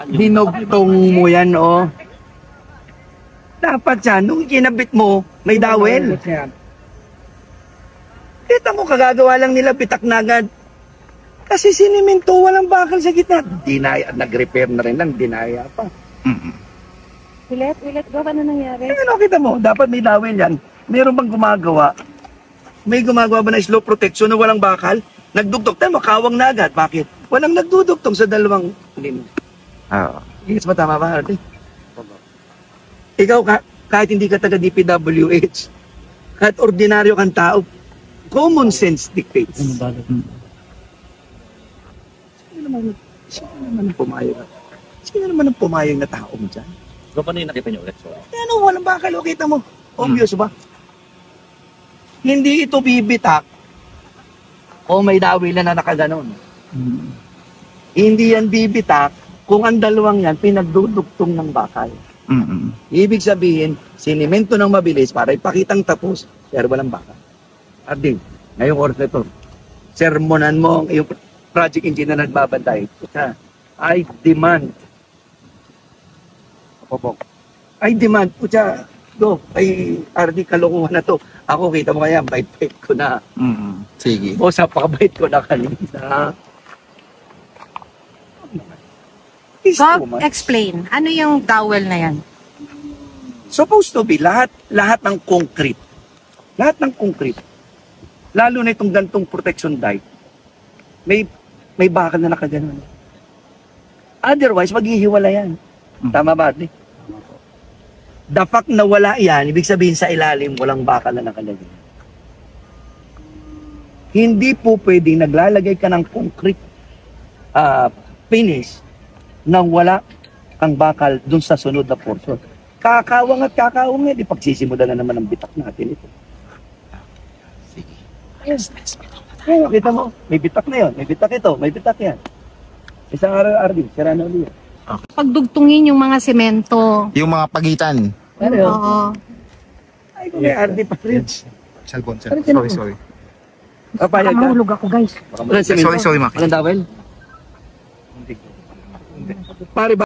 Dinugtong mo yan, oh. Dapat yan, nung kinabit mo, may dawel. Kita mo, kagagawa lang nila, pitak na agad. Kasi siniminto, walang bakal sa gitna. Dinaya, nag-repair na rin lang, dinaya pa. Ulit, ba? Ano nangyari? Ano, kita mo, dapat may dawel yan. Meron bang gumagawa? May gumagawa ba na slow protection na walang bakal? Nagdugtong tayo, makawang na agad. Bakit? Walang nagdudugtong sa dalawang lino. Yes, ba tama ba, Arte? Ikaw, kahit hindi ka taga DPWH, kahit ordinaryo kang tao, common sense dictates. Sino naman ang pumayag na tao mo dyan? Paano yung nakita nyo ulit? Ano, walang bakal, o kita mo. Obvious ba? Hindi ito bibitak o may dawil na nakaganon. Hindi yan bibitak kung ang dalawang yan pinagdudugtong ng bakal. Ibig sabihin, sinimento ng mabilis para ipakitang tapos, pero walang bakal. Ardi, ngayong oras na ito, sermonan mo ang iyong project engineer na nagbabantay. I demand. I demand. Pucha, go. Ay, Ardi, kalokohan na to. Ako, kita mo kaya, bait-bait ko na. Sige. O, sa pakabait ko na kanina. Bob, explain. Ano yung dowel na yan? Supposed to be lahat ng concrete. Lahat ng concrete. Lalo na itong gantong protection dike. May bakal na nakaganon. Otherwise, maghihiwala yan. Tama ba, Adli? The fact na wala yan, ibig sabihin sa ilalim, walang bakal na nakalagay. Hindi po pwedeng naglalagay ka ng concrete finish nang wala kang bakal dun sa sunod na portion. Kakawang at kakawang di pagsisimulan na naman ang bitak natin ito. Sige. Yes. Kita mo, may bitak na yun, may bitak ito, may bitak yan. Isang araw, Ardi, sira na ulit. Pagdugtungin yung mga semento. Yung mga pagitan. Ano yun? Oo. Ay, kung may Ardi pa rin. Cellphone. Ano, Sorry. Papayag ka? Mahulog ako, guys. Sorry, Maki. Walang dawel? Pare ba?